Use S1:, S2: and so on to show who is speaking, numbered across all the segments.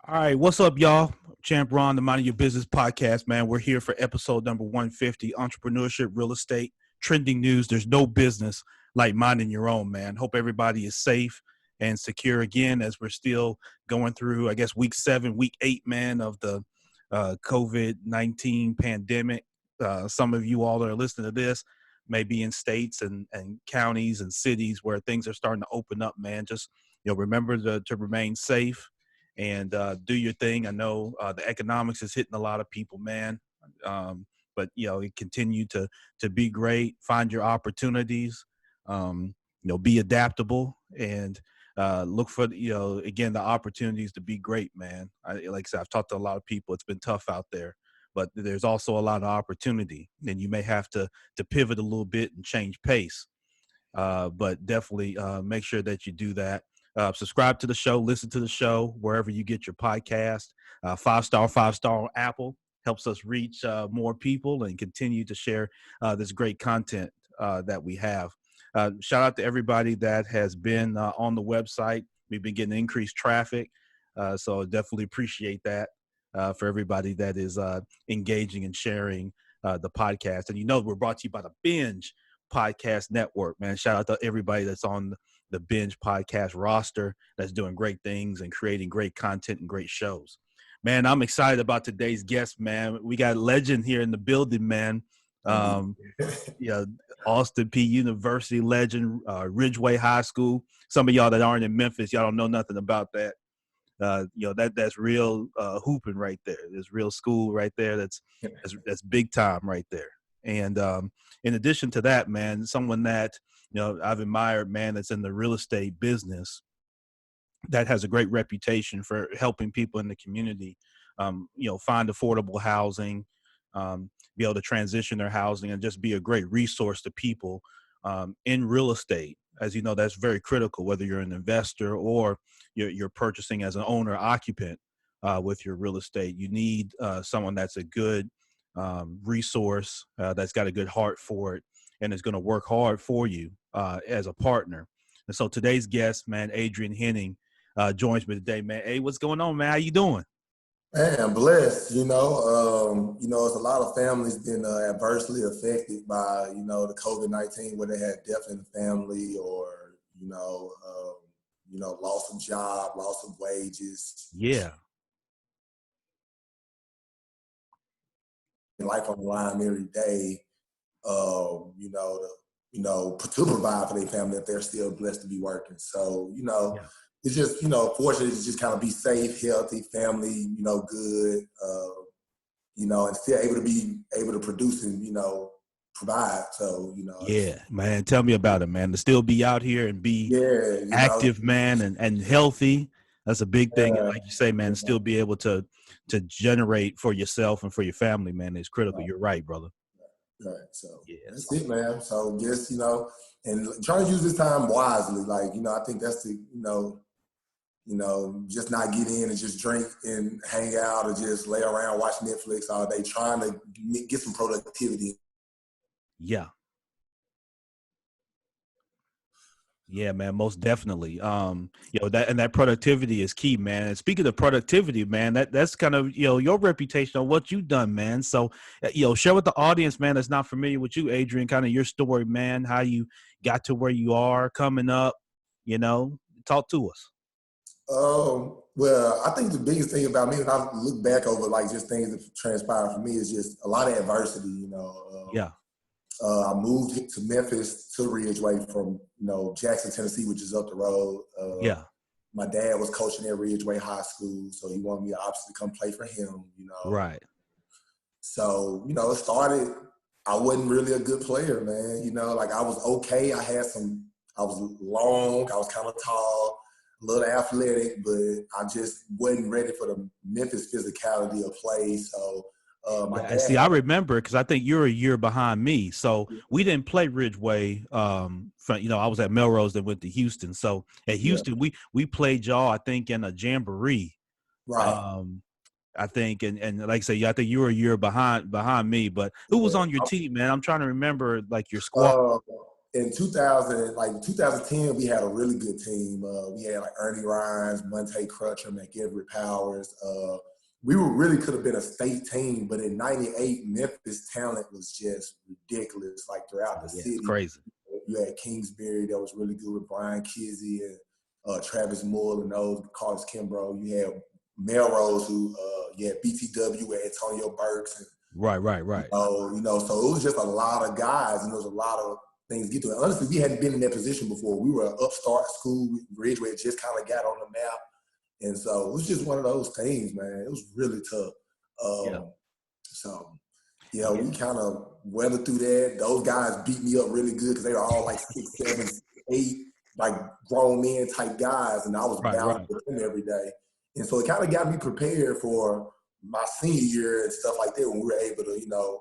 S1: All right, what's up, y'all? Champ Ron, the Mind of Your Business podcast, man. We're here for episode number 150, entrepreneurship, real estate, trending news. There's no business like minding your own, man. Hope everybody is safe and secure again as we're still going through, I guess, week 7, week 8, man, of the COVID-19 pandemic. Some of you all that are listening to this may be in states and counties and cities where things are starting to open up, man. Just, remember to remain safe and do your thing. I know the economics is hitting a lot of people, man. But continue to be great, find your opportunities, be adaptable, and look for again the opportunities to be great, man. Like I said, I've talked to a lot of people. It's been tough out there, but there's also a lot of opportunity, and you may have to pivot a little bit and change pace. But definitely make sure that you do that. Subscribe to the show, listen to the show wherever you get your podcast. 5-star on Apple helps us reach more people and continue to share this great content that we have. Shout out to everybody that has been on the website. We've been getting increased traffic, so definitely appreciate that for everybody that is engaging and sharing the podcast. And we're brought to you by the Binge Podcast Network, man. Shout out to everybody that's on the Binge podcast roster that's doing great things and creating great content and great shows. Man, I'm excited about today's guest, man. We got legend here in the building, man. Austin Peay University legend, Ridgeway High School. Some of y'all that aren't in Memphis, y'all don't know nothing about that. That's real hooping right there. There's real school right there. That's big time right there. And in addition to that, man, someone that I've admired, man, that's in the real estate business that has a great reputation for helping people in the community, find affordable housing, be able to transition their housing, and just be a great resource to people in real estate. As you know, that's very critical, whether you're an investor or you're purchasing as an owner occupant with your real estate. You need someone that's a good resource, that's got a good heart for it, and is going to work hard for you as a partner. And so today's guest, man, Adrian Henning, joins me today, man. Hey, what's going on, man? How you doing?
S2: Man, I'm blessed. It's a lot of families been adversely affected by, the COVID-19, where they had death in the family or, loss of job, loss of wages.
S1: Yeah.
S2: Life on the line every day, to provide for their family if they're still blessed to be working. So, it's just, fortunate to just kind of be safe, healthy, family, good, and still able to produce and, provide. So,
S1: Yeah, man. Tell me about it, man. To still be out here and be active, man, and healthy. That's a big thing. And like you say, man, still be able to generate for yourself and for your family, man, is critical. You're right, brother.
S2: Right. So that's it, man. So just, and trying to use this time wisely. Like, I think that's the, just not get in and just drink and hang out or just lay around, watch Netflix all day, trying to get some productivity.
S1: Yeah. Yeah, man, most definitely. That productivity is key, man. And speaking of productivity, man, that's kind of, your reputation on what you've done, man. So, share with the audience, man, that's not familiar with you, Adrian, kind of your story, man, how you got to where you are coming up, talk to us.
S2: Well, I think the biggest thing about me, when I look back over like just things that transpired for me, is just a lot of adversity,
S1: Yeah.
S2: I moved to Memphis to Ridgeway from, Jackson, Tennessee, which is up the road.
S1: Yeah.
S2: My dad was coaching at Ridgeway High School, so he wanted me to obviously come play for him,
S1: Right.
S2: So, it started, I wasn't really a good player, man. Like I was okay. I was long, I was kind of tall, a little athletic, but I just wasn't ready for the Memphis physicality of play. So,
S1: I remember because I think you're a year behind me. So we didn't play Ridgeway. I was at Melrose that went to Houston. So at Houston, we played y'all, I think, in a jamboree.
S2: Right.
S1: I think, and like I say, I think you were a year behind me. But who was on your team, man? I'm trying to remember like your squad.
S2: in 2010, we had a really good team. We had like Ernie Rhines, Monte Crutcher, McEvery Powers. We really could have been a state team, but in '98, Memphis talent was just ridiculous. Like throughout the city,
S1: it's crazy.
S2: You had Kingsbury that was really good with Brian Kizzy and Travis Moore and those, Carlos Kimbrough. You had Melrose, who you had BTW with Antonio Burks. And,
S1: Right.
S2: so it was just a lot of guys, and there was a lot of things to get to it. Honestly, we hadn't been in that position before. We were an upstart school. Ridgeway just kind of got on the map. And so it was just one of those things, man. It was really tough. So, we kind of weathered through that. Those guys beat me up really good because they were all like 6'7", 6'8", like grown men type guys. And I was battling with them every day. And so it kind of got me prepared for my senior year and stuff like that when we were able to,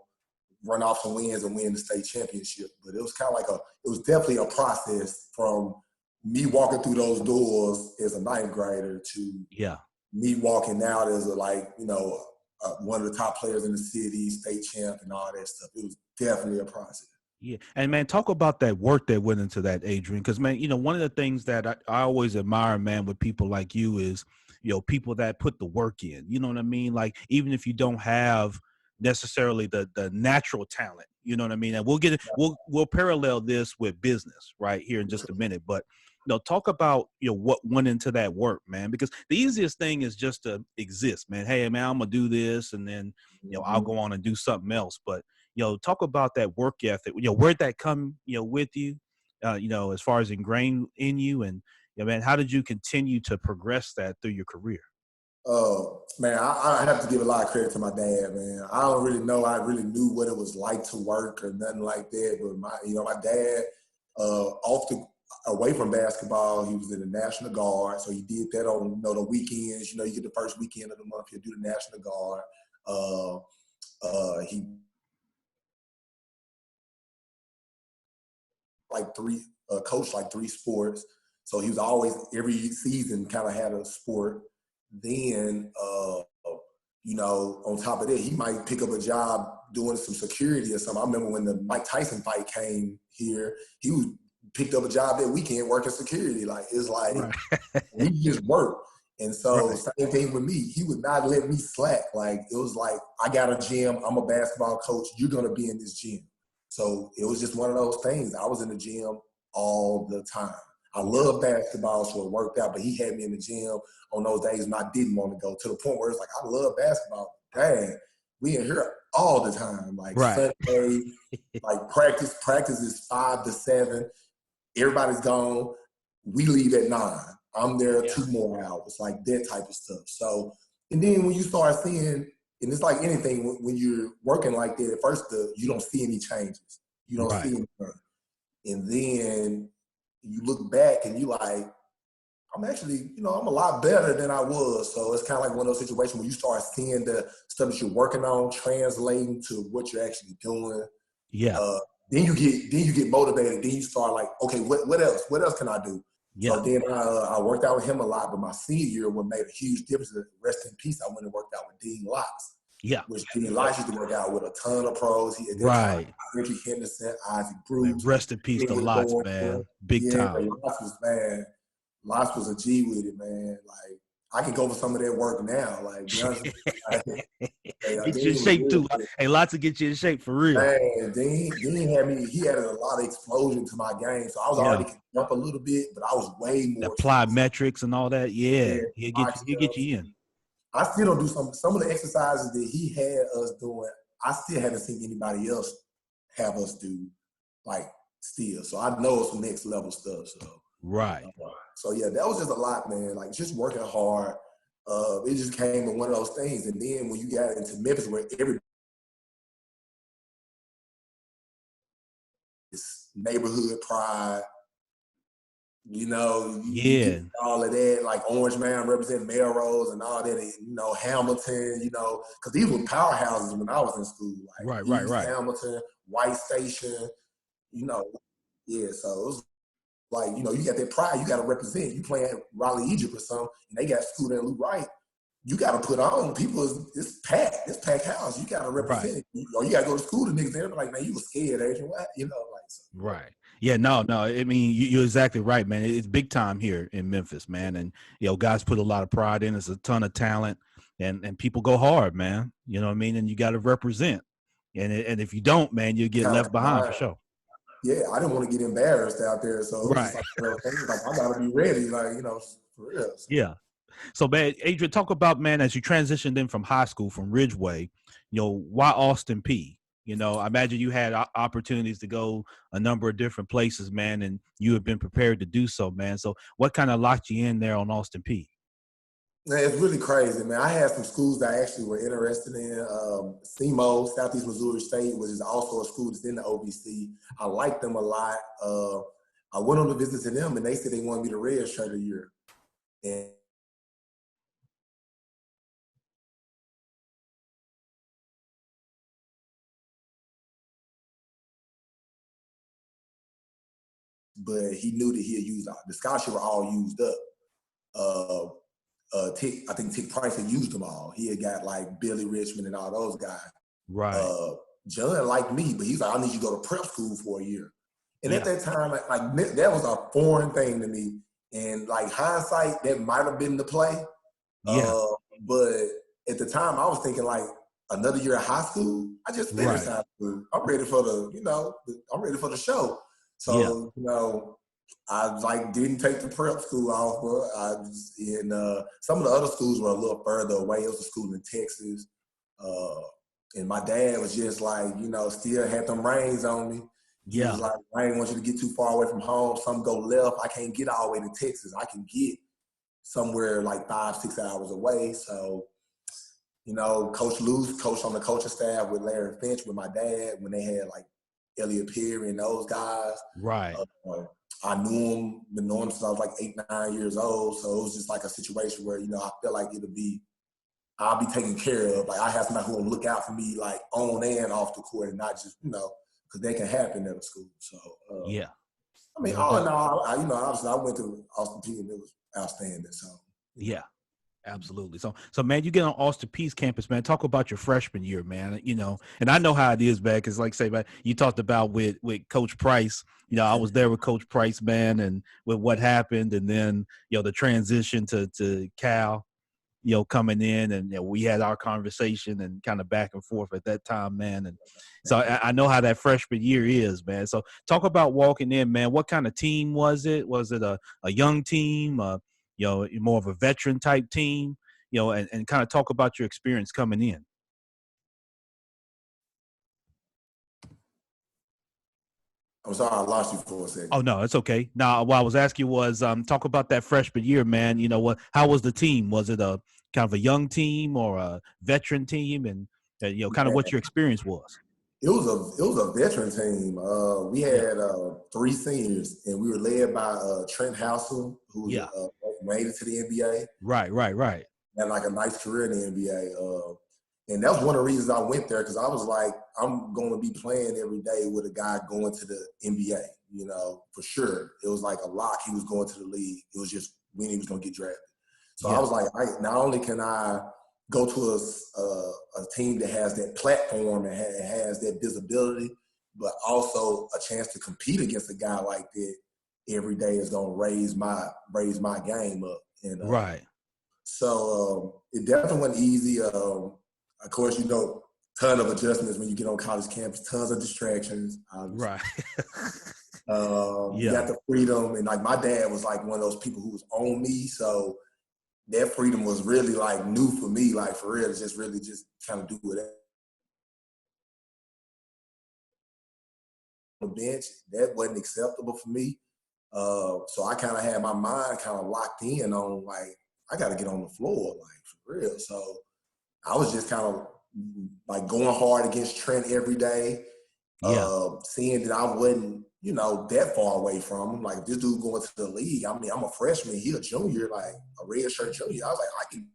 S2: run off some wins and win the state championship. But it was kind of like it was definitely a process from me walking through those doors as a ninth grader to me walking out as one of the top players in the city, state champ and all that stuff. It was definitely a process.
S1: Yeah. And man, talk about that work that went into that, Adrian. Because man, one of the things that I always admire, man, with people like you is, people that put the work in, you know what I mean? Like, even if you don't have necessarily the natural talent, you know what I mean? And we'll get it. We'll parallel this with business right here in just a minute, but talk about, what went into that work, man, because the easiest thing is just to exist, man. Hey, man, I'm going to do this. And then, I'll go on and do something else. But, talk about that work ethic, where'd that come, with you, as far as ingrained in you, and, man, how did you continue to progress that through your career?
S2: Man, I have to give a lot of credit to my dad, man. I don't really know I really knew what it was like to work or nothing like that. But my dad, away from basketball, he was in the National Guard. So he did that on, the weekends. You get the first weekend of the month, he'll do the National Guard. He coached like three sports. So he was always, every season kind of had a sport. Then, on top of that, he might pick up a job doing some security or something. I remember when the Mike Tyson fight came here, he picked up a job that weekend working security. Like, it's like, he just worked. And so same thing with me. He would not let me slack. Like, it was like, I got a gym. I'm a basketball coach. You're going to be in this gym. So it was just one of those things. I was in the gym all the time. I love basketball, so it worked out, but he had me in the gym on those days when I didn't want to go, to the point where it's like, I love basketball. Dang, we in here all the time. Like Sunday, like practice is 5 to 7. Everybody's gone. We leave at 9. I'm there 2 more hours, like that type of stuff. So, and then when you start seeing, and it's like anything, when you're working like that, at first you don't see any changes. You don't see anything. And then you look back and you like, I'm actually, I'm a lot better than I was. So it's kind of like one of those situations where you start seeing the stuff that you're working on translating to what you're actually doing.
S1: Yeah.
S2: Then you get motivated. Then you start like, okay, what else? What else can I do? Yeah. So then I worked out with him a lot. But my senior year, what made a huge difference, rest in peace, I went and worked out with Dean Locks. Yeah. Which Dean Locks used to work out with a ton of pros. He had Richie Henderson, Isaac Bruce.
S1: Rest in peace to Locks, man. Big time.
S2: Locks was a G with it, man. Like, I can go for some of that work now. Like, be honest,
S1: get you in shape too. Hey, lots to get you in shape for real.
S2: Man, Dean had me. He added a lot of explosion to my game, so I was already up a little bit, but I was way more.
S1: Applied metrics and all that. Yeah, he'll get you in.
S2: I still don't do some of the exercises that he had us doing. I still haven't seen anybody else have us do, like, still. So I know it's some next level stuff. So So yeah, that was just a lot, man. Like, just working hard. It just came with one of those things. And then when you got into Memphis, where every neighborhood pride, you get all of that, like Orange Mound representing Melrose and all that, and, Hamilton, because these were powerhouses when I was in school. Like, right. Hamilton, White Station, So it was like, you got that pride, you got to represent. You playing Raleigh, Egypt or something, and they got school in Lou Wright. You got to put on. It's packed. It's packed house. You got to represent. Or you got to go to school to niggas there. Like, man, you were scared, Adrian. What? So.
S1: Right. Yeah, no. I mean, you're exactly right, man. It's big time here in Memphis, man. And guys put a lot of pride in. There's a ton of talent, and people go hard, man. You know what I mean? And you got to represent. And if you don't, man, you get
S2: Kind
S1: left
S2: of
S1: behind for
S2: combined.
S1: sure.
S2: Yeah, I didn't want to get embarrassed out there, so it was just
S1: Right.
S2: like one of those things. Like I gotta be ready, like for real. So.
S1: Yeah. So, man, Adrian, talk about, man, as you transitioned in from high school, from Ridgeway, why Austin Peay? I imagine you had opportunities to go a number of different places, man, and you have been prepared to do so, man. So what kind of locked you in there on Austin Peay?
S2: Man, it's really crazy, man. I had some schools that I actually were interested in. SEMO, Southeast Missouri State, which is also a school that's in the OVC. I liked them a lot. I went on a visit to them, and they said they wanted me to redshirt a year. And but he knew that he had used the scholarship were all used up. I think Tick Price had used them all. He had got like Billy Richmond and all those guys.
S1: Right.
S2: Uh, John liked me, but he's like, I need you to go to prep school for a year. And at that time, like that was a foreign thing to me. And like hindsight, that might have been the play.
S1: Yeah.
S2: But at the time, I was thinking like another year of high school. I just finished high school. I'm ready for I'm ready for the show. So I like didn't take the prep school off, but I was in some of the other schools were a little further away. It was a school in Texas. And my dad was just like, still had them reins on me. He was like, I didn't want you to get too far away from home. Some go left. I can't get all the way to Texas. I can get somewhere like 5-6 hours away. So, Coach Luce, coach on the coaching staff with Larry Finch, with my dad, when they had like Elliot Perry and those guys.
S1: Right.
S2: I been knowing him since I was like 8, 9 years old. So it was just like a situation where, I felt like I'll be taken care of. Like I have somebody who will look out for me, like on and off the court, and not just, because they can happen at a school. So I mean, all in all, obviously I went to Austin Peay and it was outstanding. So
S1: yeah. Absolutely. So man, you get on Austin Peay's campus, man. Talk about your freshman year, man. And I know how it is, man. Because like say, man, you talked about with Coach Price. I was there with Coach Price, man, and with what happened, and then the transition to Cal, coming in, and we had our conversation and kind of back and forth at that time, man. And so I know how that freshman year is, man. So talk about walking in, man. What kind of team was it? Was it a young team? More of a veteran type team, and kind of talk about your experience coming in.
S2: I'm sorry, I lost you for a second.
S1: Oh no, it's okay. Now, what I was asking was, talk about that freshman year, man. How was the team? Was it a kind of a young team or a veteran team, and kind of what your experience was?
S2: It was a veteran team. We had 3 seniors, and we were led by Trent Housel, who made it to the NBA.
S1: Right.
S2: Had like a nice career in the NBA. And that was one of the reasons I went there, because I was like, I'm going to be playing every day with a guy going to the NBA, for sure. It was like a lock. He was going to the league. It was just when he was going to get drafted. So I was like, not only can I go to a team that has that platform and has that visibility, but also a chance to compete against a guy like that every day is going to raise my game up. And so it definitely wasn't easy. Of course, ton of adjustments when you get on college campus, tons of distractions.
S1: Right.
S2: You got the freedom, and like my dad was like one of those people who was on me, so that freedom was really like new for me, like for real, to just really just kind of do it. On the bench, that wasn't acceptable for me. So I kind of had my mind kind of locked in on like, I got to get on the floor, like for real. So I was just kind of like going hard against Trent every day, seeing that I wasn't, that far away from him. Like, this dude going to the league, I mean, I'm a freshman, he a junior, like a red shirt junior. I was like, I can.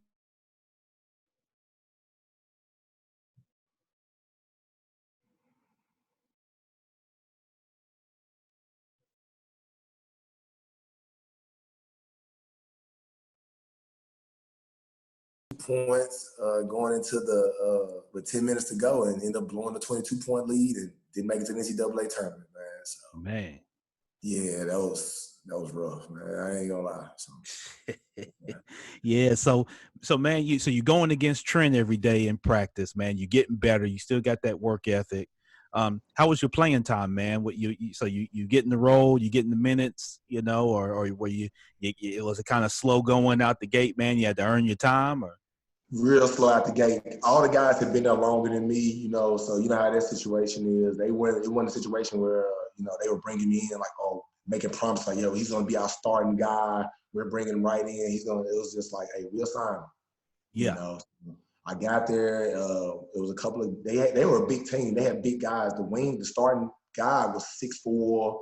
S2: Points going into with 10 minutes to go, and end up blowing the 22-point lead and didn't make it to the NCAA tournament, man. So.
S1: Man.
S2: Yeah, that was rough, man. I ain't gonna lie. So, yeah.
S1: Yeah. So man, you're going against trend every day in practice, man. You're getting better. You still got that work ethic. How was your playing time, man? What you getting the role, you getting the minutes, or were you it was a kind of slow going out the gate, man? You had to earn your time, or
S2: Real slow out the gate. All the guys had been there longer than me, so you know how that situation is. It wasn't a situation where, they were bringing me in like, oh, making promises like, yo, he's going to be our starting guy. We're bringing him right in. It was just like, hey, we'll sign him.
S1: yeah,
S2: I got there. It was a couple of, they were a big team. They had big guys. The starting guy was 6'4".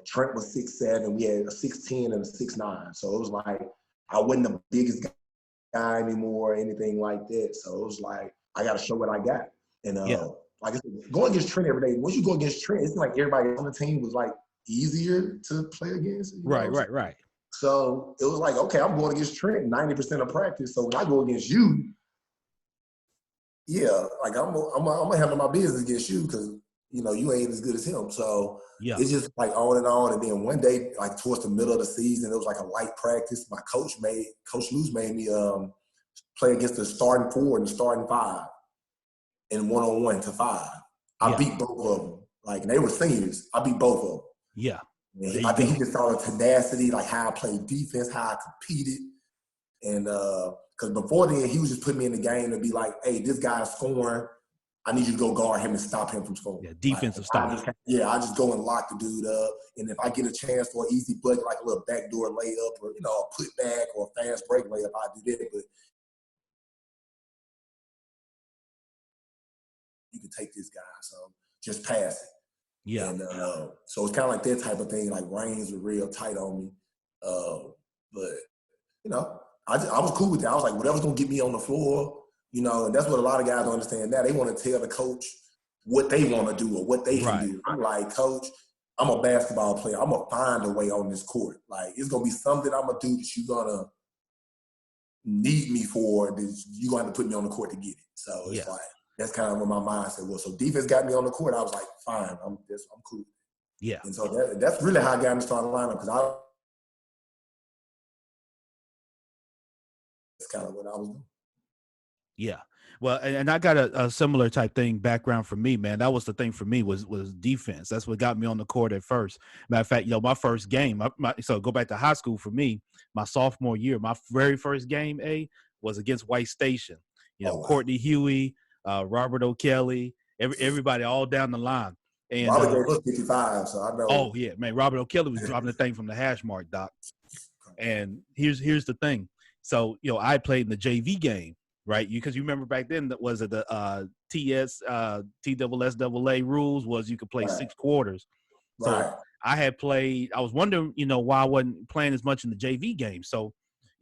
S2: Trent was 6'7". We had a 6'10" and a 6'9". So it was like, I wasn't the biggest guy anymore or anything like that. So it was like, I got to show what I got. And
S1: yeah,
S2: like I said, going against Trent every day, once you go against Trent, it's like everybody on the team was like easier to play against.
S1: right.
S2: So it was like, okay, I'm going against Trent 90% of practice. So when I go against you, yeah, like I'm gonna handle my business against you because you ain't as good as him. So
S1: Yeah,
S2: it's just like on and on. And then one day, like towards the middle of the season, it was like a light practice. My Coach Luz made me play against the starting 4 and the starting 5 in 1-on-1 to 5. I
S1: yeah,
S2: beat both of them. Like, and they were seniors. I beat both of them.
S1: yeah. There
S2: And
S1: you
S2: I think
S1: go.
S2: he just saw the tenacity, like how I played defense, how I competed. And because before then, he was just putting me in the game to be like, hey, this guy's scoring. I need you to go guard him and stop him from scoring.
S1: Yeah,
S2: Like,
S1: defensive style.
S2: I just go and lock the dude up. And if I get a chance for an easy bucket, like a little backdoor layup or, a putback or a fast break layup, I do that. But you can take this guy, so just pass it.
S1: Yeah,
S2: And so it's kind of like that type of thing. Like, reins were real tight on me. But, I was cool with that. I was like, whatever's going to get me on the floor, and that's what a lot of guys don't understand now. They want to tell the coach what they want to do or what they can
S1: right.
S2: do. I'm like, Coach, I'm a basketball player. I'm going to find a way on this court. Like, it's going to be something I'm going to do that you're going to need me for, that you're going to have to put me on the court to get it. So it's
S1: Yeah,
S2: like, that's kind of what my mindset was. So defense got me on the court. I was like, fine, I'm cool.
S1: yeah.
S2: And so that's really how I got in the starting lineup, because that's kind of what I was doing.
S1: Yeah. Well, and I got a similar type thing background for me, man. That was the thing for me was defense. That's what got me on the court at first. Matter of fact, my first game, so go back to high school for me, my sophomore year, my very first game, was against White Station.
S2: Oh, wow.
S1: Courtney Huey, Robert O'Kelly, everybody all down the line. And
S2: Robert gave us 55, so I know.
S1: oh yeah, man, Robert O'Kelly was dropping the thing from the hash mark, Doc. And here's the thing. So, I played in the JV game, right? Because you remember back then, that was it the TSSAA rules was you could play 6 quarters. So
S2: Right.
S1: I was wondering, why I wasn't playing as much in the JV game. So,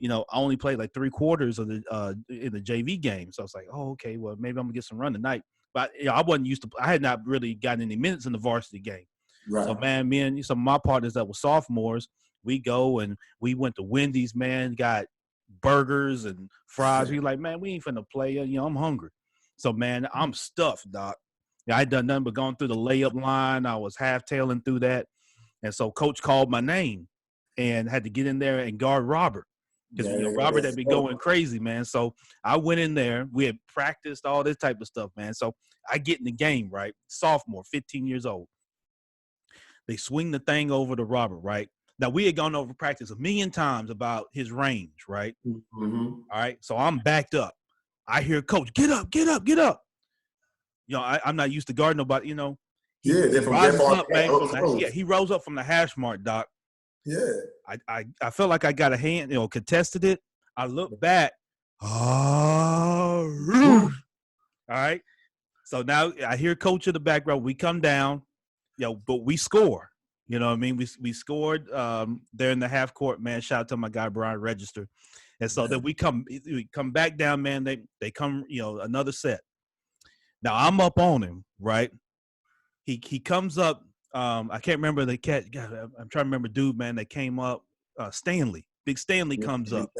S1: I only played like 3 quarters of the in the JV game. So I was like, oh, okay, well, maybe I'm gonna get some run tonight. But I wasn't used to. I had not really gotten any minutes in the varsity game.
S2: Right.
S1: So, man, me and some of my partners that were sophomores, we go and we went to Wendy's, man, got burgers and fries. We like, man, we ain't finna play. I'm hungry. So, man, I'm stuffed, Doc. I had done nothing but gone through the layup line. I was half-tailing through that. And so Coach called my name and had to get in there and guard Robert. Because, Robert had been going crazy, man. So I went in there. We had practiced all this type of stuff, man. So I get in the game, right? Sophomore, 15 years old. They swing the thing over to Robert, right? Now, we had gone over practice a million times about his range, right?
S2: Mm-hmm.
S1: All right. So I'm backed up. I hear Coach, get up, get up, get up. I'm not used to guarding nobody, He rises up, man. He rose up from the hash mark, Doc.
S2: Yeah.
S1: I felt like I got a hand, contested it. I look back. Oh, all right. So now I hear Coach in the background. We come down, but we score. You know what I mean? We scored there in the half court, man. Shout out to my guy Brian Register. And so then we come back down, man. They come, another set. Now I'm up on him, right? He comes up. I can't remember the cat. God, I'm trying to remember dude, man, that came up. Stanley. Big Stanley comes up.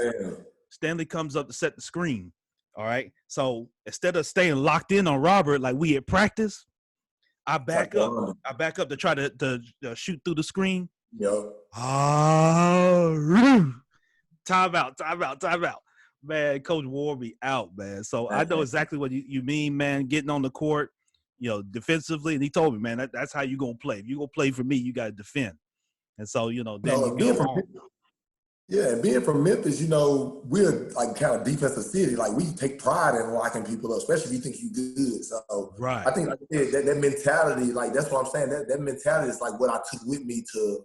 S1: Stanley comes up to set the screen. All right. So instead of staying locked in on Robert like we had practiced, I
S2: It's like
S1: back up.
S2: London.
S1: I back up to try to shoot through the screen.
S2: Yep.
S1: Oh, time out. Man, Coach wore me out, man. So I know exactly what you mean, man, getting on the court, defensively. And he told me, man, that's how you going to play. If you're going to play for me, you got to defend. And so, then you go home.
S2: Yeah, being from Memphis, we're like kind of defensive city. Like we take pride in locking people up, especially if you think you're good. So
S1: right.
S2: I think that mentality, like that's what I'm saying. That mentality is like what I took with me to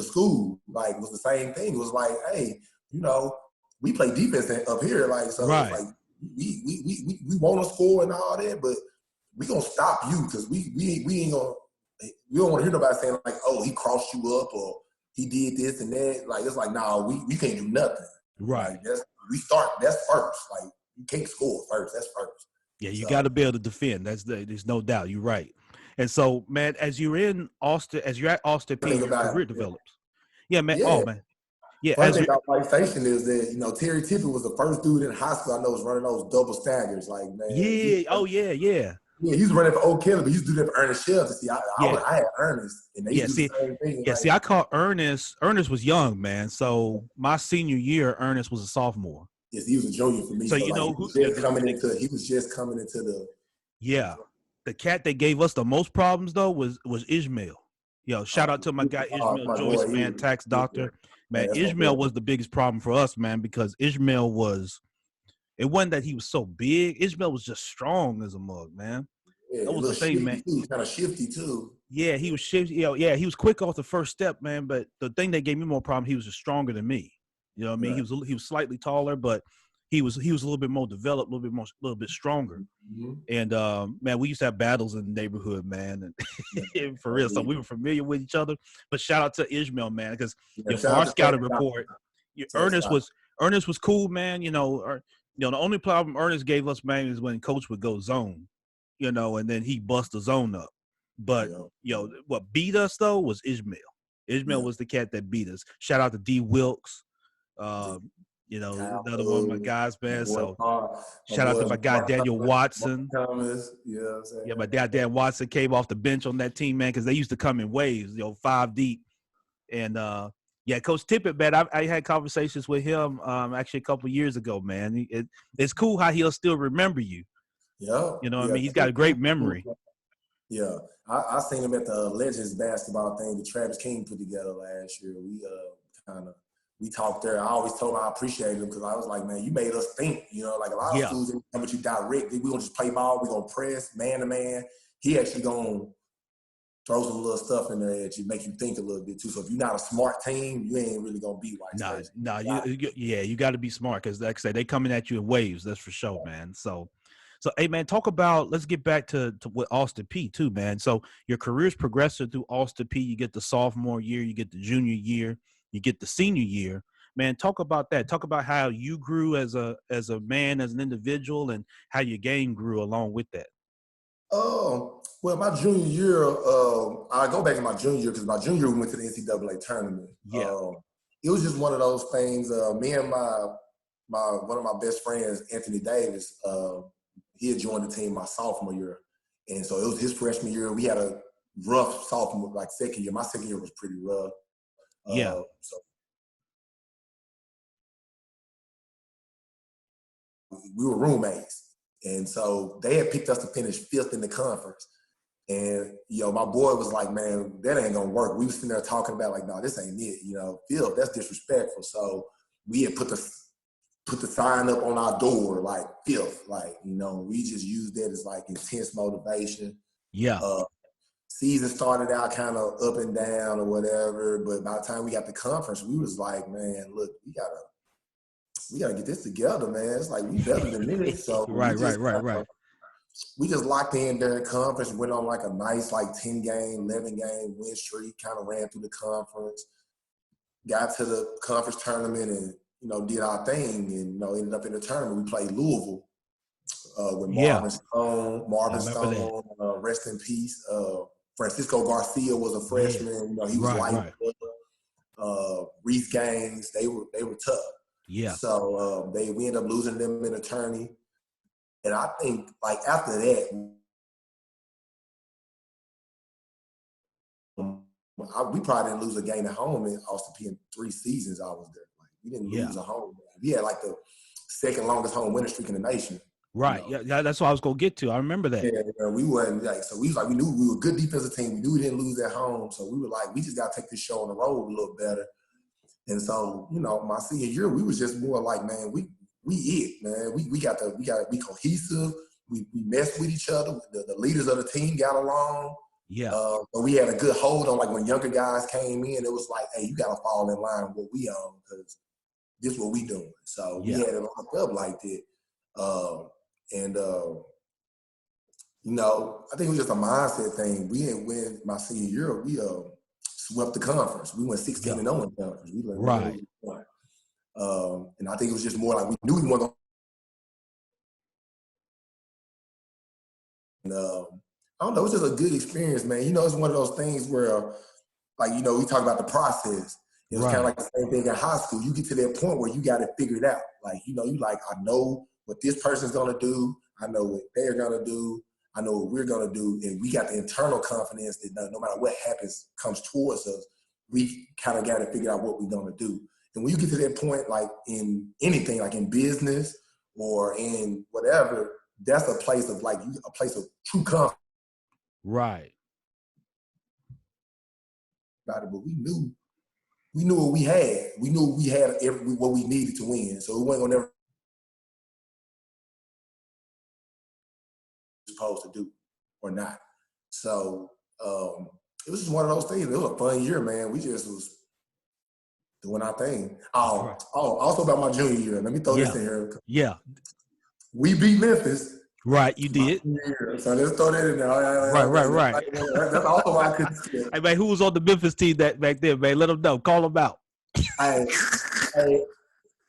S2: school. Like it was the same thing. It was like, hey, we play defense up here. Like so,
S1: right.
S2: It's like we want to score and all that, but we gonna stop you because we ain't gonna. We don't want to hear nobody saying like, oh, he crossed you up or he did this and that. Like, it's like, nah, we can't do nothing.
S1: Right.
S2: Like, that's first. Like, you can't score first. That's first.
S1: Yeah, you got to be able to defend. There's no doubt. You're right. And so, man, as you're at Austin Peay, your career develops. Yeah, man. Yeah. Oh, man. Yeah.
S2: One thing about White Station is that, Terry Tippett was the first dude in high school I know was running those double staggers. Like, man.
S1: Yeah.
S2: Yeah, he was running for Oak Kelly, but he used to do that for Ernest Shelton. See, I had Ernest, and they used to do the same thing.
S1: Yeah, see, I caught Ernest. Ernest was young, man. So my senior year, Ernest was a sophomore.
S2: Yes, he was a junior for me.
S1: So
S2: he was just coming into the.
S1: Yeah, the cat that gave us the most problems though was Ishmael. Shout out to my guy Ishmael Joyce, boy, man, tax doctor. Man, Ishmael was the biggest problem for us, man, because Ishmael was. It wasn't that he was so big. Ishmael was just strong as a mug, man.
S2: Yeah,
S1: that was the thing, man.
S2: He was kind of shifty too.
S1: Yeah, he was shifty. Yeah, he was quick off the first step, man. But the thing that gave me more problem, he was just stronger than me. You know what I mean? Right. He was slightly taller, but he was a little bit more developed, a little bit stronger. Mm-hmm. And man, we used to have battles in the neighborhood, man. And for real, so we were familiar with each other. But shout out to Ishmael, man, because for our scouting report, Ernest was cool, man. The only problem Ernest gave us, man, is when Coach would go zone, and then he bust the zone up. But, what beat us, though, was Ishmael. Ishmael was the cat that beat us. Shout out to D. Wilkes, another one of my guys, man. So shout out to my guy, Daniel Watson. Yeah, my dad, Dan Watson, came off the bench on that team, man, because they used to come in waves, 5 deep. And, yeah, Coach Tippett, man, I had conversations with him actually a couple of years ago, man. It's cool how he'll still remember you.
S2: Yeah.
S1: I mean? He's got a great memory.
S2: Yeah. I seen him at the Legends basketball thing that Travis King put together last year. We talked there. I always told him I appreciated him because I was like, man, you made us think. Like a lot of schools didn't come at you direct. We're going to just play ball. We're going to press man to man. He actually going to throw some little stuff in there that make you think a little bit too. So if you're not a smart team, you ain't really gonna be White Station.
S1: You got to be smart because, like I say, they coming at you in waves. That's for sure, man. So, hey, man, talk about. Let's get back to with Austin Peay too, man. So your career's progressing through Austin Peay. You get the sophomore year, you get the junior year, you get the senior year. Man, talk about that. Talk about how you grew as a man, as an individual, and how your game grew along with that.
S2: Well, my junior year, I go back to my junior year because my junior year we went to the NCAA tournament.
S1: Yeah.
S2: It was just one of those things. Me and one of my best friends, Anthony Davis, he had joined the team my sophomore year. And so it was his freshman year. We had a rough sophomore, like second year. My second year was pretty rough.
S1: Yeah.
S2: So we were roommates. And so they had picked us to finish 5th in the conference. And, my boy was like, man, that ain't going to work. We was sitting there talking about like, no, this ain't it. 5th, that's disrespectful. So we had put the sign up on our door, like 5th. Like, we just used that as like intense motivation.
S1: Yeah.
S2: Season started out kind of up and down or whatever. But by the time we got to conference, we was like, man, look, we gotta get this together, man. It's like we better than this. So
S1: right.
S2: We just locked in during conference, went on like a nice 10-game, 11-game win streak, kind of ran through the conference, got to the conference tournament and, did our thing and, ended up in the tournament. We played Louisville with Marvin Stone, rest in peace. Francisco Garcia was a freshman. He was light. Reese Gaines, they were tough.
S1: Yeah.
S2: So we ended up losing them in a tourney. And I think, after that, we probably didn't lose a game at home in Austin Peay in 3 seasons I was there. Like, we didn't lose a home game. We had like the second longest home winning streak in the nation.
S1: Right. You know? Yeah, that's what I was gonna get to. I remember that.
S2: Yeah, we wasn't like, so we was like, we knew we were a good defensive team. We knew we didn't lose at home. So we were like, we just gotta take this show on the road a little better. And so, you know, my senior year, we was just more like, man, we it, man. We gotta be cohesive. We messed with each other. The leaders of the team got along.
S1: Yeah.
S2: But we had a good hold on, like when younger guys came in, it was like, hey, you gotta fall in line with what we own, because this is what we doing. So we had it locked up like that. You know, I think it was just a mindset thing. We didn't win my senior year. We swept the conference. We went 16-0 in the conference. We
S1: right.
S2: And I think it was just more like we knew we weren't going. I don't know. It was just a good experience, man. You know, it's one of those things where, like, you know, we talk about the process. It was kind of like the same thing in high school. You get to that point where you got it figured out. Like, you know, you like, I know what this person's gonna do. I know what they're gonna do. I know what we're gonna do. And we got the internal confidence that no matter what happens, comes towards us, we kind of got to figure out what we're gonna do. And when you get to that point, like in anything, like in business or in whatever, that's a place of like a place of true confidence.
S1: Right.
S2: But we knew what we had. We knew we had what we needed to win. So we weren't gonna never supposed to do or not. So it was just one of those things. It was a fun year, man. We just was doing our thing. Also about my junior year. Let me throw this in here.
S1: Yeah.
S2: We beat Memphis.
S1: Right, you did.
S2: So let's throw that in there.
S1: Right.
S2: That's also why I couldn't skip.
S1: Hey, man, who was on the Memphis team that back then, man? Let them know. Call them out.
S2: Hey,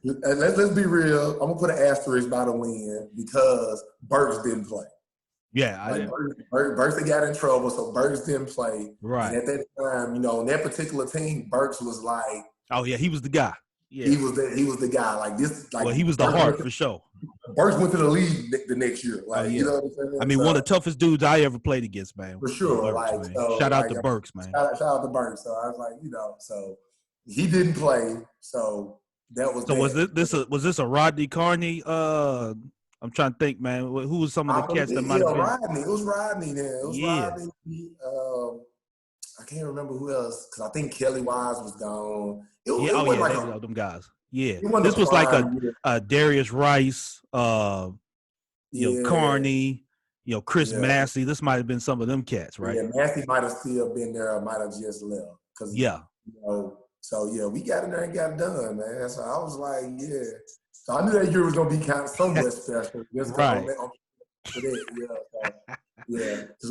S2: let's be real. I'm going to put an asterisk by the win because Burks didn't play.
S1: Yeah, I
S2: did. Burks got in trouble, so Burks didn't play.
S1: Right.
S2: And at that time, you know, on that particular team, Burks was like,
S1: oh yeah, he was the guy. Yeah.
S2: He was the guy. Like this. Like,
S1: well, he was the heart for sure.
S2: Burks went to the league the next year. Like, you know what I'm saying?
S1: I mean, one of the toughest dudes I ever played against, man.
S2: For sure.
S1: Burks, shout out to Burks, man.
S2: Shout out to Burks. So I was like, you know, so he didn't play. So that was.
S1: So was this a Rodney Carney? I'm trying to think, man. Who was some of the cats that might have been?
S2: Rodney. It was Rodney then. It was Rodney. I can't remember who else because I think Kelly Wise was gone.
S1: Them guys. Yeah, this was like a Darius Rice, you know, Carney, you know, Chris Massey. This might have been some of them cats, right?
S2: Yeah, Massey might have still been there or might have just left. You know, so yeah, we got in there and got it done, man. So I was like, yeah. So I knew that year was gonna be kind of somewhat special.
S1: Right.
S2: Because I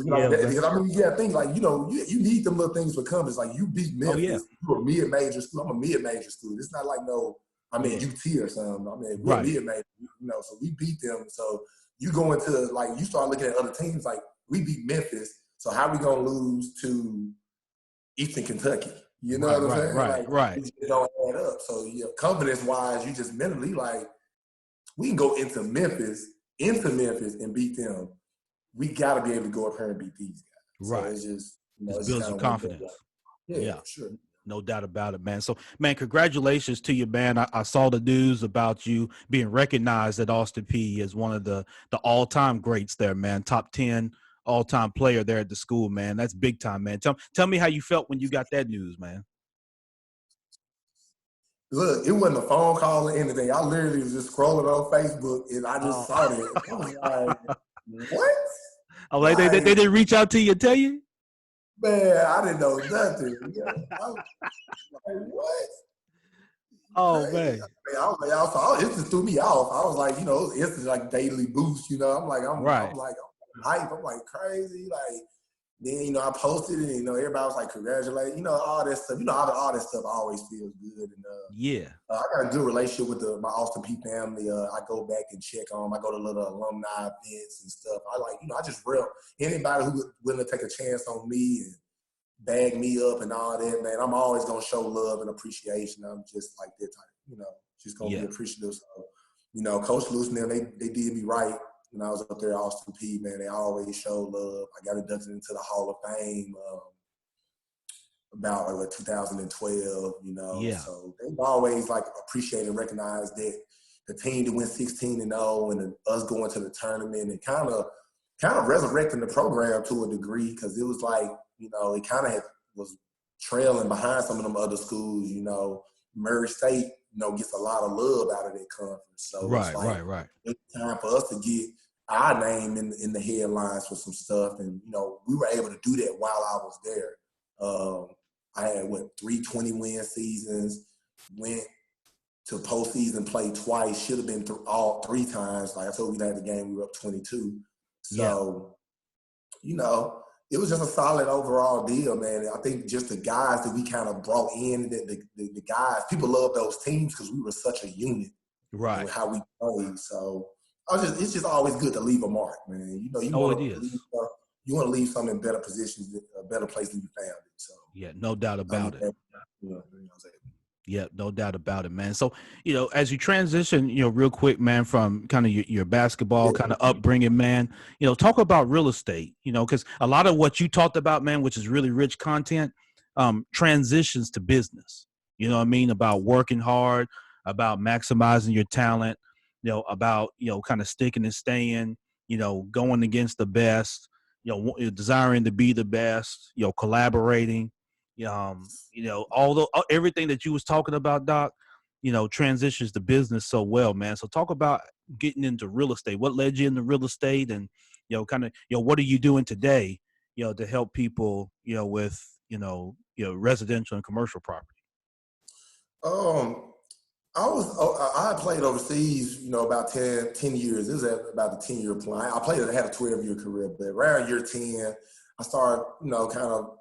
S2: mean, you got things like, you know, you need them little things for confidence. Like you beat Memphis, you a mid-major school. I'm a mid-major school. It's not like UT or something. I mean, we're mid-major, you know. So we beat them. So you go into like you start looking at other teams. Like we beat Memphis. So how we gonna lose to Eastern Kentucky? You know what I'm saying?
S1: Right.
S2: It don't add up. So confidence-wise, you just mentally like we can go into Memphis and beat them. We got to be able to go up here and beat these guys.
S1: Right.
S2: So it's just,
S1: it builds some confidence.
S2: Yeah, sure.
S1: No doubt about it, man. So, man, congratulations to you, man. I saw the news about you being recognized at Austin Peay as one of the all-time greats there, man. Top 10 all-time player there at the school, man. That's big time, man. Tell me how you felt when you got that news, man.
S2: Look, it wasn't a phone call or anything. I literally was just scrolling on Facebook and I just saw that. I was like, what?
S1: Oh, like they didn't reach out to you and tell you?
S2: Man, I didn't know nothing. I was like, what?
S1: Oh, man.
S2: It just threw me off. I was like, you know, it's like daily boost, you know. I'm hype. I'm like crazy. Like, then, you know, I posted it and, you know, everybody was like, congratulate, you know, all that stuff. You know, all that stuff always feels good. And I got a good relationship with my Austin Peay family. I go back and check on them. I go to little alumni events and stuff. I just anybody who willing to take a chance on me and bag me up and all that, man, I'm always going to show love and appreciation. I'm just like that type, you know, just going to be appreciative. So, you know, Coach Luce and them, they did me right. When I was up there at Austin Peay, man, they always showed love. I got inducted into the Hall of Fame. about like 2012, you know.
S1: Yeah.
S2: So they've always like appreciated and recognized that the team that went 16-0 and us going to the tournament and kind of resurrecting the program to a degree, because it was like, you know, it kind of was trailing behind some of them other schools, you know. Murray State, you know, gets a lot of love out of that conference. So it's like it's time for us to get our name in the headlines for some stuff. And, you know, we were able to do that while I was there. I had, 3 20-win seasons, went to postseason play twice, should have been all 3 times. Like I told you, we had the game, we were up 22. So, you know, it was just a solid overall deal, man. I think just the guys that we kind of brought in, the guys, people love those teams because we were such a unit.
S1: Right.
S2: With how we played. So it's just always good to leave a mark, man. You know, you want to leave something in better positions, a better place than you found it. So
S1: yeah, no doubt about it.
S2: You know what I'm saying?
S1: Yeah, no doubt about it, man. So, you know, as you transition, you know, real quick, man, from kind of your basketball kind of upbringing, man, you know, talk about real estate, you know, because a lot of what you talked about, man, which is really rich content, transitions to business. You know what I mean? About working hard, about maximizing your talent, you know, about, you know, kind of sticking and staying, you know, going against the best, you know, desiring to be the best, you know, collaborating. You know, although everything that you was talking about, Doc, you know, transitions to business so well, man. So talk about getting into real estate. What led you into real estate, and, you know, kind of, you know, what are you doing today, you know, to help people, you know, with, you know, residential and commercial property?
S2: I played overseas, you know, about 10 years. This is about the 10-year plan. I had a 12-year career, but around year 10, I started, you know, kind of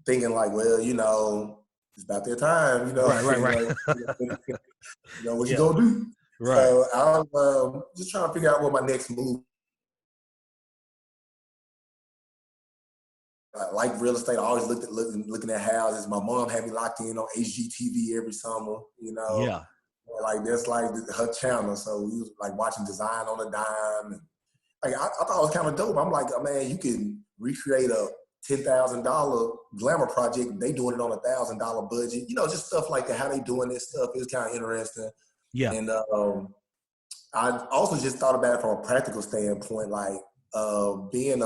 S2: thinking like, well, you know, it's about their time, you know.
S1: Right.
S2: You know what you gonna do.
S1: Right.
S2: So I was just trying to figure out what my next move. I like real estate. I always looking at houses. My mom had me locked in on HGTV every summer, you know.
S1: Yeah.
S2: Like that's like her channel. So we was like watching Design on a Dime. And like I thought it was kind of dope. I'm like, oh, man, you can recreate a $10,000 glamour project. They doing it on $1,000 budget. You know, just stuff like that. How they doing this stuff is kind of interesting.
S1: Yeah.
S2: And I also just thought about it from a practical standpoint, like being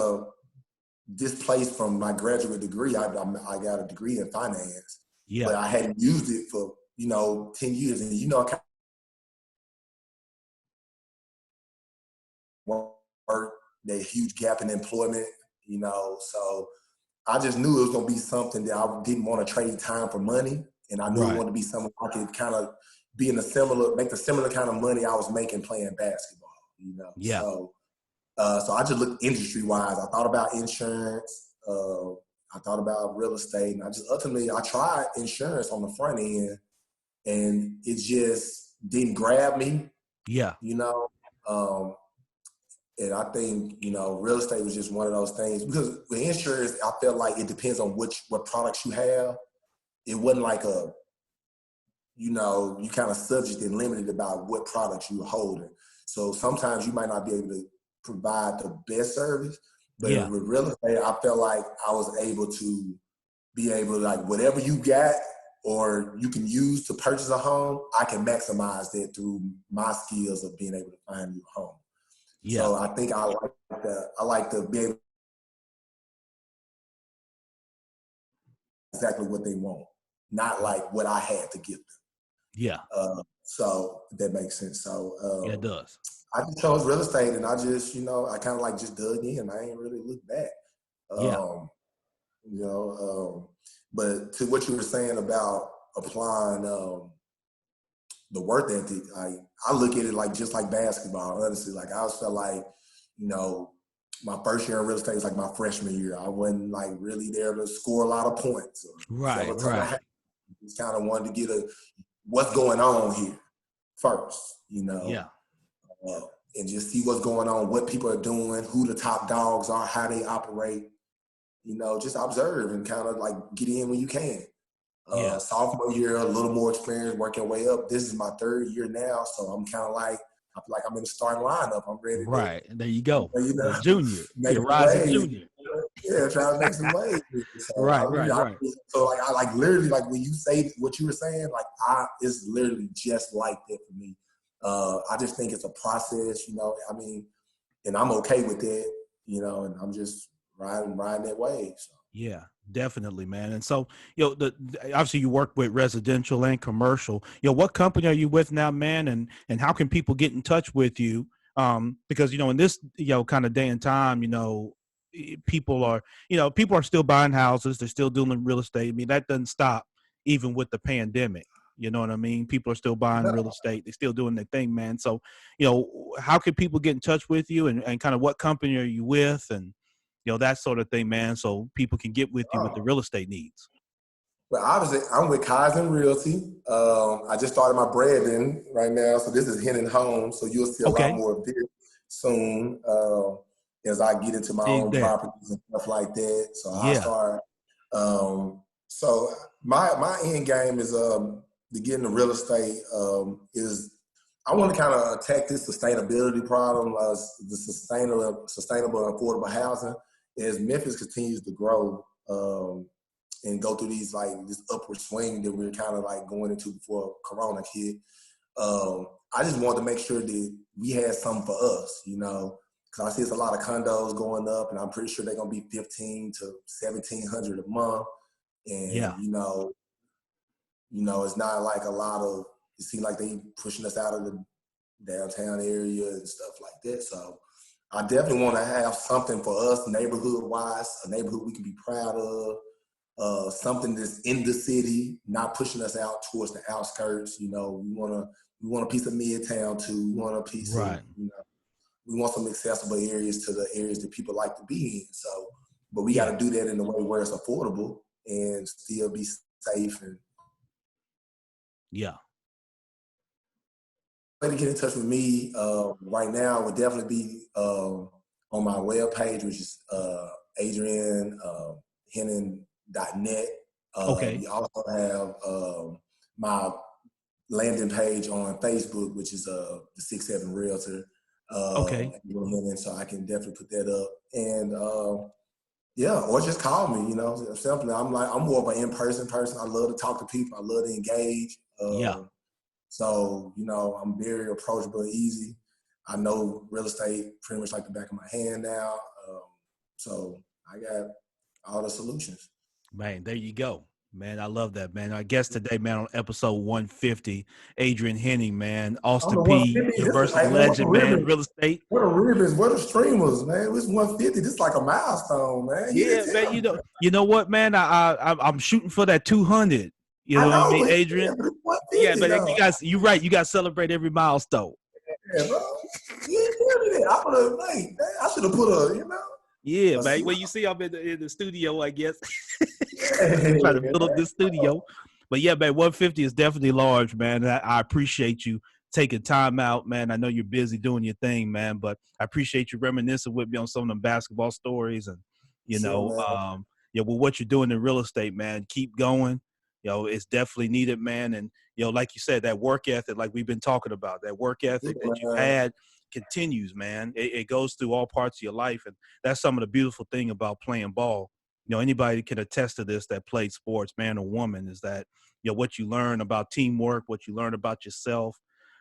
S2: displaced from my graduate degree. I got a degree in finance, but I hadn't used it for, you know, 10 years. And, you know, that huge gap in employment, you know, so I just knew it was going to be something that I didn't want to trade time for money. And I knew it wanted to be something I could kind of make the similar kind of money I was making playing basketball, you know?
S1: Yeah.
S2: So I just looked industry-wise. I thought about insurance. I thought about real estate. And I tried insurance on the front end, and it just didn't grab me.
S1: Yeah.
S2: You know? And I think, you know, real estate was just one of those things, because with insurance, I felt like it depends on what products you have. It wasn't like you know, you kind of subject and limited about what products you were holding. So sometimes you might not be able to provide the best service, but with real estate, I felt like I was able to like, whatever you got or you can use to purchase a home, I can maximize that through my skills of being able to find you a home. Yeah. So I think I like to be able exactly what they want, not like what I had to give them.
S1: Yeah.
S2: So that makes sense. So
S1: it does.
S2: I just chose real estate, and I just, you know, I kind of like just dug in. I ain't really looked back. You know, but to what you were saying about applying the work ethic, I look at it like just like basketball, honestly. Like I always felt like, you know, my first year in real estate was like my freshman year. I wasn't like really there to score a lot of points.
S1: Right.
S2: Just kind of wanted to get what's going on here first, you know.
S1: Yeah.
S2: And just see what's going on, what people are doing, who the top dogs are, how they operate. You know, just observe and kind of like get in when you can. Sophomore year, a little more experience, working way up. This is my third year now, so I'm kind of like, I feel like I'm in the starting lineup. I'm ready.
S1: Right, there you go.
S2: You know,
S1: the junior,
S2: you're
S1: rising junior.
S2: Yeah, trying to make some waves. So
S1: Right, right, right.
S2: I like literally like when you say what you were saying, like it's literally just like that for me. I just think it's a process, I mean, and I'm okay with it, and I'm just riding that wave. So.
S1: Yeah, definitely, man. And so, obviously you work with residential and commercial. What company are you with now, man? And how can people get in touch with you? Because in this kind of day and time, people are still buying houses. They're still doing real estate. I mean, that doesn't stop even with the pandemic. You know what I mean? People are still buying real estate. They're still doing their thing, man. So, how can people get in touch with you, and kind of what company are you with, and that sort of thing, man, so people can get with you with the real estate needs.
S2: Well, obviously, I'm with Kaizen Realty. I just started my branding right now, so this is Henning Homes, so you'll see a lot more of this soon as I get into my own properties and stuff like that. So I start. So my end game is to get into real estate. Is I want to kind of attack this sustainability problem, the sustainable and affordable housing, as Memphis continues to grow and go through this upward swing that we're kind of like going into before Corona hit. I just wanted to make sure that we had something for us, because I see it's a lot of condos going up, and I'm pretty sure they're gonna be $1,500 to $1,700 a month, and it's not like a lot of. It seems like they pushing us out of the downtown area and stuff like that. So I definitely want to have something for us neighborhood-wise, a neighborhood we can be proud of, something that's in the city, not pushing us out towards the outskirts. We want a piece of Midtown too. We want a piece of, we want some accessible areas to the areas that people like to be in. So, but we got to do that in a way where it's affordable and still be safe. And way to get in touch with me right now would definitely be on my webpage, which is Adrian Henning.net. We also have my landing page on Facebook, which is the 6-7 Realtor. So I can definitely put that up. And or just call me, simply. I'm more of an in-person person. I love to talk to people. I love to engage. So, I'm very approachable and easy. I know real estate pretty much like the back of my hand now. So I got all the solutions.
S1: Man, there you go. Man, I love that, man. Our guest today, man, on episode 150, Adrian Henning, man, Austin Peay University legend, man, real estate.
S2: What a ribbons, what a streamers, man. It was 150. This is like a milestone, man.
S1: Man, you know what, man? I'm shooting for that 200. You know what I mean, Adrian? But you're right. You got to celebrate every milestone.
S2: Yeah, bro. You ain't tell me that. I should have put a,
S1: Yeah, man. Well, you see, I'm in the studio, I guess. Trying to build up this studio. But yeah, man, 150 is definitely large, man. I appreciate you taking time out, man. I know you're busy doing your thing, man, but I appreciate you reminiscing with me on some of them basketball stories and, with what you're doing in real estate, man. Keep going. It's definitely needed, man. And, like you said, that work ethic, like we've been talking about, that work ethic that you had continues, man. It goes through all parts of your life. And that's some of the beautiful thing about playing ball. Anybody can attest to this that played sports, man or woman, is that, what you learn about teamwork, what you learn about yourself,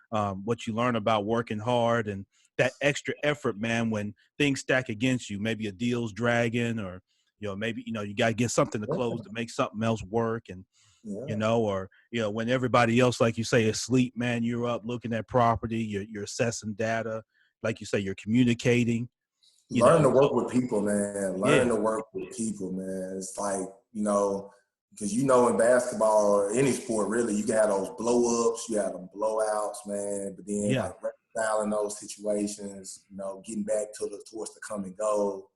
S1: what you learn about working hard and that extra effort, man, when things stack against you, maybe a deal's dragging or, maybe, you got to get something to close to make something else work. And, when everybody else, like you say, is asleep, man, you're up looking at property, you're assessing data. Like you say, you're communicating.
S2: Learn to work with people, man. Learn to work with people, man. It's like, because in basketball or any sport, really, you can have those blow-ups, you have them blowouts, man. But then, like, reconciling those situations, getting back towards the come and go.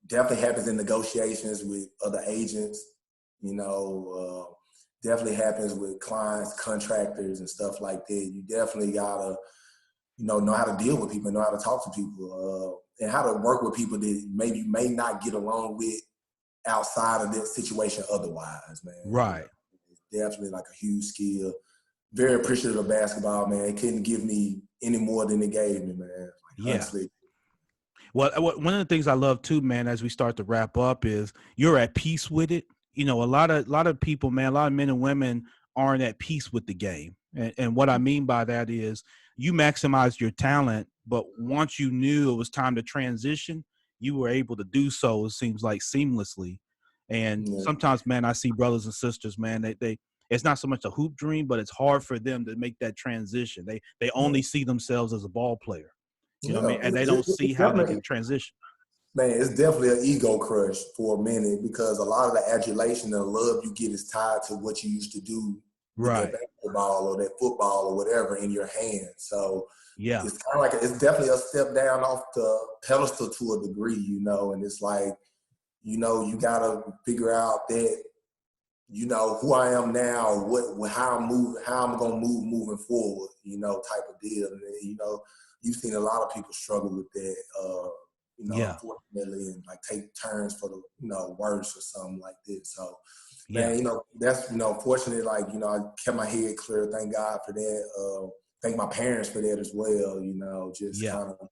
S2: Definitely happens in negotiations with other agents. Definitely happens with clients, contractors, and stuff like that. You definitely gotta, know how to deal with people, know how to talk to people, and how to work with people that maybe you may not get along with outside of that situation otherwise, man.
S1: Right.
S2: It's definitely like a huge skill. Very appreciative of basketball, man. It couldn't give me any more than it gave me, man. Honestly.
S1: Well, one of the things I love too, man, as we start to wrap up, is you're at peace with it. You know, a lot of people, man, a lot of men and women aren't at peace with the game. And what I mean by that is you maximized your talent, but once you knew it was time to transition, you were able to do so, it seems like seamlessly. And
S2: Yeah,
S1: sometimes, man, I see brothers and sisters, man, they it's not so much a hoop dream, but it's hard for them to make that transition. They
S2: yeah,
S1: only see themselves as a ball player. You know what I mean?
S2: yeah.
S1: And they don't see
S2: It's
S1: how they
S2: definitely,
S1: can transition.
S2: man, it's definitely an ego crush for a minute because a lot of the adulation and the love you get is tied to what you used to do with that
S1: Right.
S2: basketball or that football or whatever in your hand. So
S1: Yeah.
S2: it's kind of like it's definitely a step down off the pedestal to a degree, you know. And it's like, you know, you gotta figure out that, you know, who I am now, how I'm gonna move moving forward, you know, type of deal. And you know, you've seen a lot of people struggle with that, you know,
S1: Yeah.
S2: unfortunately, and like take turns for the, you know, worse or something like this. So,
S1: Yeah.
S2: man, you know, that's, you know, fortunate. Like, you know, I kept my head clear. Thank God for that. Thank my parents for that as well. You know, just
S1: Yeah.
S2: kind of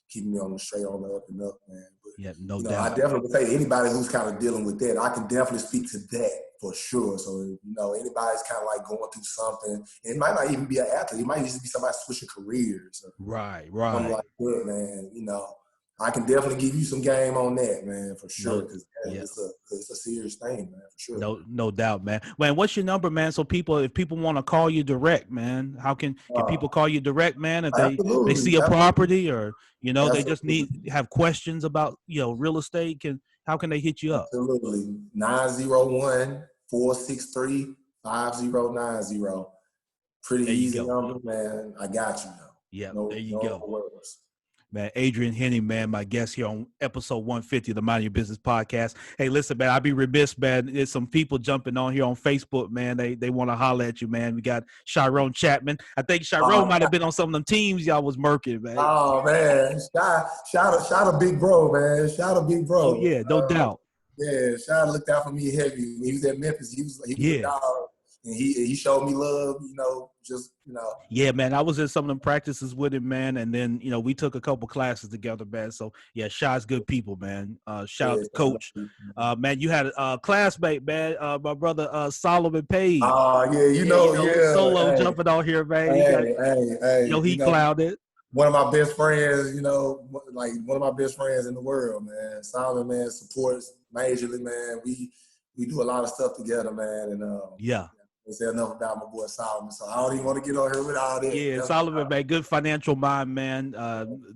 S2: keeping me on the straight on the up and up, man. But
S1: Yeah. No
S2: you know, I
S1: doubt.
S2: definitely would say anybody who's kind of dealing with that, I can definitely speak to that for sure. So, you know, anybody's kind of like going through something, it might not even be an athlete. It might just be somebody switching careers or
S1: Right.
S2: something
S1: Right.
S2: like that, man. You know, I can definitely give you some game on that, man, for sure.
S1: No.
S2: Because
S1: Yeah.
S2: it's a serious thing, man, for sure.
S1: No doubt, man. Man, what's your number, man? So if people want to call you direct, man, how can
S2: Uh,
S1: people call you direct, man? If they
S2: absolutely,
S1: see a
S2: absolutely,
S1: property, or they just
S2: absolutely,
S1: have questions about real estate, how can they hit you up?
S2: absolutely. 901-463-5090. Pretty
S1: There you
S2: easy
S1: go.
S2: number, man. I got you now.
S1: Yeah, there
S2: No,
S1: you
S2: no
S1: go.
S2: worries.
S1: Man, Adrian Henning, man, my guest here on episode 150 of the Mind Your Business podcast. Hey, listen, man, I'd be remiss, man. There's some people jumping on here on Facebook, man. They want to holler at you, man. We got Chiron Chapman. I think Chiron
S2: Uh,
S1: might have been on some of them teams y'all was murking, man.
S2: oh man, shout a big bro, man. Shout a big
S1: Oh,
S2: bro.
S1: yeah, no doubt.
S2: Yeah, shout looked out for me heavy when he was at Memphis. He was a
S1: Yeah.
S2: dog, and he showed me love. You know, just you know.
S1: Yeah, man. I was in some of them practices with him, man. And then, we took a couple classes together, man. So, yeah, Shy's good people, man. Shout out
S2: Yeah,
S1: to Coach. Man, you had a classmate, man, my brother Solomon Page.
S2: yeah, you
S1: Yeah,
S2: know,
S1: Solo
S2: yeah.
S1: jumping on here, man. He got,
S2: Hey,
S1: he
S2: you know,
S1: clouded.
S2: one of my best friends, you know, like one of my best friends in the world, man. Solomon, man, supports majorly, man. We do a lot of stuff together, man, and
S1: Yeah.
S2: they say enough about my boy Solomon, so I don't even want to get on here with all that.
S1: Yeah, Solomon, man, good financial mind, man.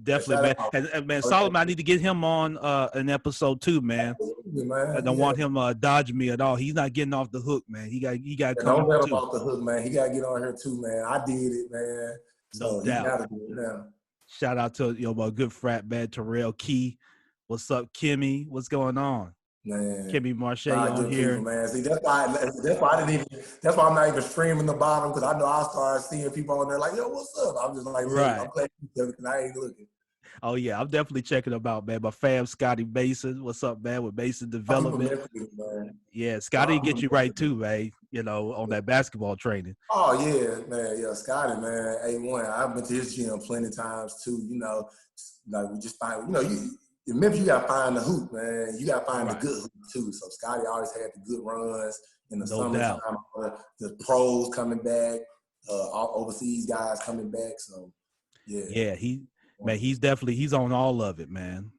S1: Definitely,
S2: Shout
S1: man.
S2: out.
S1: And man, Solomon, I need to get him on an episode too, man.
S2: Absolutely,
S1: I
S2: man.
S1: don't
S2: Yeah.
S1: want him dodging me at all. He's not getting off the hook, man. He got to
S2: And
S1: come
S2: don't
S1: on
S2: let him
S1: too.
S2: off the hook, man. He gotta get on here too, man. I did it, man.
S1: No
S2: So he
S1: doubt.
S2: gotta do it now.
S1: Shout out to my good frat man Terrell Key. What's up, Kimmy? What's going on?
S2: Man,
S1: Kimmy Marche
S2: a lot of
S1: on
S2: good people,
S1: here.
S2: man. See, that's why I didn't even. That's why I'm not even streaming the bottom because I know I started seeing people on there like, yo, what's up? I'm just like, look, I'm
S1: Right.
S2: glad you said it because I ain't looking.
S1: Oh yeah, I'm definitely checking them out, man. My fam Scotty Mason. What's up, man? With Mason
S2: A lot of people
S1: Development.
S2: mess with me, man.
S1: Yeah,
S2: A lot
S1: Scotty
S2: of
S1: get
S2: people
S1: you
S2: mess
S1: right
S2: with me.
S1: too, man. On that basketball training.
S2: Oh yeah, man. Yeah, Scotty, man. A1. I've been to his gym plenty of times too. You know, like we just find. You know, in Memphis, you gotta find the hoop, man. You gotta find the
S1: Right.
S2: good hoop too. So Scotty always had the good runs in the
S1: No
S2: summertime.
S1: doubt.
S2: The pros coming back, all overseas guys coming back. So yeah.
S1: Yeah, he's on all of it, man.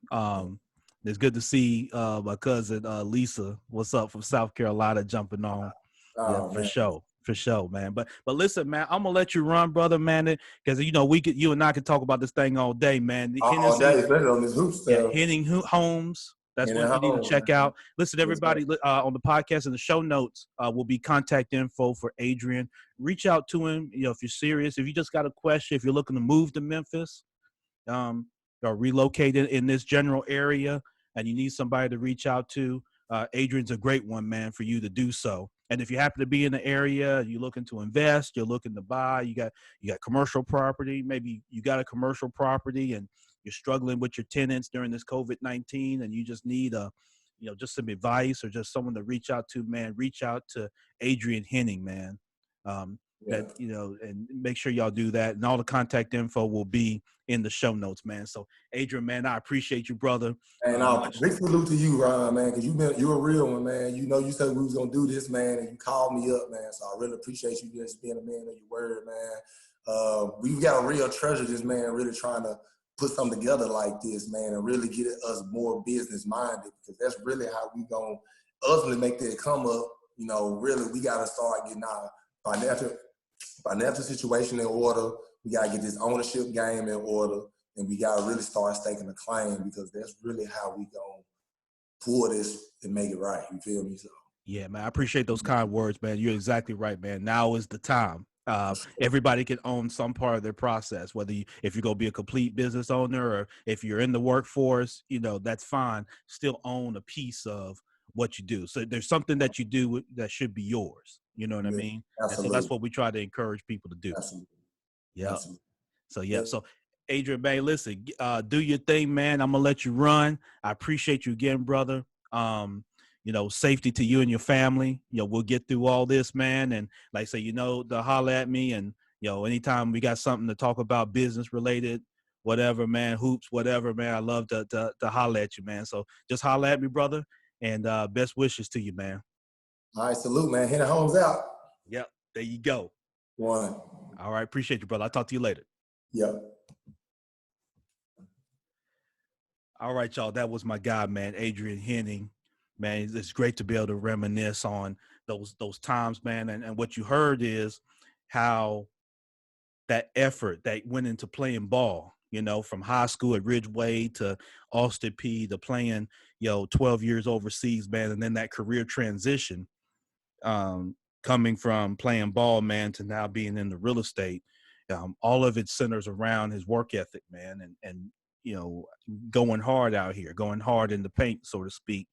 S1: It's good to see my cousin Lisa. What's up from South Carolina jumping on. Yeah,
S2: Oh
S1: for
S2: man.
S1: sure. For sure, man. But listen, man, I'm gonna let you run, brother, man, because you and I could talk about this thing all day, man. The
S2: All
S1: Hennessy,
S2: day, especially on this hoop
S1: yeah,
S2: stuff.
S1: Homes. That's
S2: And
S1: one
S2: at
S1: you need to
S2: home,
S1: check
S2: man.
S1: out. Listen,
S2: Yes, sir.
S1: everybody, on the podcast and the show notes will be contact info for Adrian. Reach out to him. If you're serious, if you just got a question, if you're looking to move to Memphis, or relocate in this general area, and you need somebody to reach out to, Adrian's a great one, man, for you to do so. And if you happen to be in the area, you're looking to invest, you're looking to buy, you got commercial property, maybe you got a commercial property and you're struggling with your tenants during this COVID-19, and you just need just some advice or just someone to reach out to, man. Reach out to Adrian Henning, man.
S2: Yeah.
S1: and make sure y'all do that. And all the contact info will be in the show notes, man. So Adrian, man, I appreciate you, brother.
S2: And big salute to you, Ron, man, because you're a real one, man. You know, you said we was gonna do this, man, and you called me up, man. So I really appreciate you just being a man of your word, man. We've got a real treasure, this man, really trying to put something together like this, man, and really get us more business minded, because that's really how we gonna ultimately make that come up. You know, really, we gotta start getting our financial situation in order. We gotta get this ownership game in order. And we got to really start staking a claim, because that's really how we going to pull this and make it right. You feel me? So.
S1: Yeah, man, I appreciate those kind words, man. You're exactly right, man. Now is the time. Everybody can own some part of their process, whether if you're going to be a complete business owner or if you're in the workforce, that's fine. Still own a piece of what you do. So there's something that you do that should be yours. You know what I mean?
S2: Absolutely.
S1: And so that's what we try to encourage people to do.
S2: Absolutely.
S1: Yeah.
S2: Absolutely.
S1: So, yeah. So, Adrian, man, listen, do your thing, man. I'm going to let you run. I appreciate you again, brother. Safety to you and your family. We'll get through all this, man. And like I say, to holler at me. And, anytime we got something to talk about business related, whatever, man, hoops, whatever, man, I love to holler at you, man. So just holler at me, brother. And best wishes to you, man.
S2: All right. Salute, man. Henning Holmes out.
S1: Yep. There you go.
S2: One.
S1: All right. Appreciate you, brother. I'll talk to you later.
S2: Yep.
S1: All right, y'all. That was my guy, man, Adrian Henning. Man, it's great to be able to reminisce on those times, man. And what you heard is how that effort that went into playing ball, from high school at Ridgeway to Austin Peay to playing, 12 years overseas, man, and then that career transition, coming from playing ball, man, to now being in the real estate. All of it centers around his work ethic, man, and going hard out here, going hard in the paint, so to speak,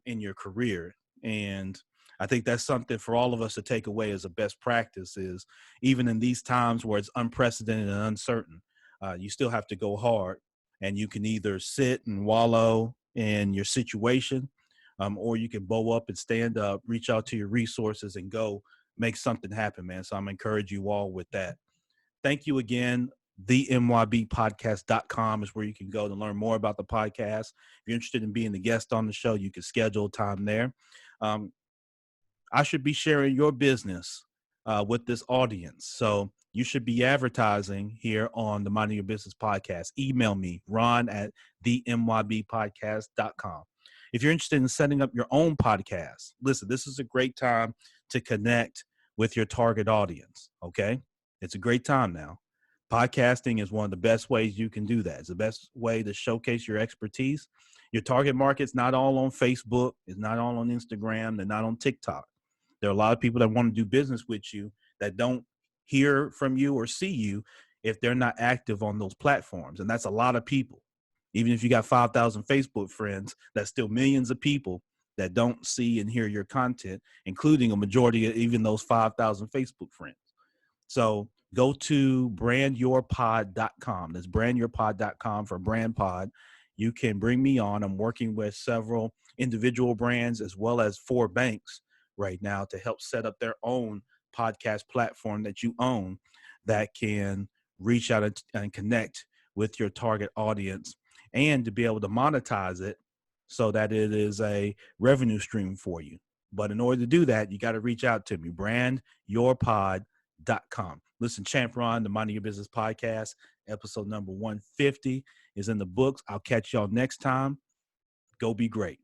S1: in your career. And I think that's something for all of us to take away as a best practice is even in these times where it's unprecedented and uncertain, you still have to go hard, and you can either sit and wallow in your situation, or you can bow up and stand up, reach out to your resources and go make something happen, man. So I'm encouraging you all with that. Thank you again. TheMYBpodcast.com is where you can go to learn more about the podcast. If you're interested in being a guest on the show, you can schedule time there. I should be sharing your business with this audience. So you should be advertising here on the Minding Your Business podcast. Email me, Ron at TheMYBpodcast.com. If you're interested in setting up your own podcast, listen, this is a great time to connect with your target audience, okay? It's a great time now. Podcasting is one of the best ways you can do that. It's the best way to showcase your expertise. Your target market's not all on Facebook. It's not all on Instagram. They're not on TikTok. There are a lot of people that want to do business with you that don't hear from you or see you if they're not active on those platforms. And that's a lot of people. Even if you got 5,000 Facebook friends, that's still millions of people that don't see and hear your content, including a majority of even those 5,000 Facebook friends. So go to brandyourpod.com. That's brandyourpod.com for brand pod. You can bring me on. I'm working with several individual brands as well as 4 banks right now to help set up their own podcast platform that you own that can reach out and connect with your target audience and to be able to monetize it so that it is a revenue stream for you. But in order to do that, you got to reach out to me, brandyourpod.com. Listen, Champ Ron, the Minding Your Business podcast, episode number 150 is in the books. I'll catch y'all next time. Go be great.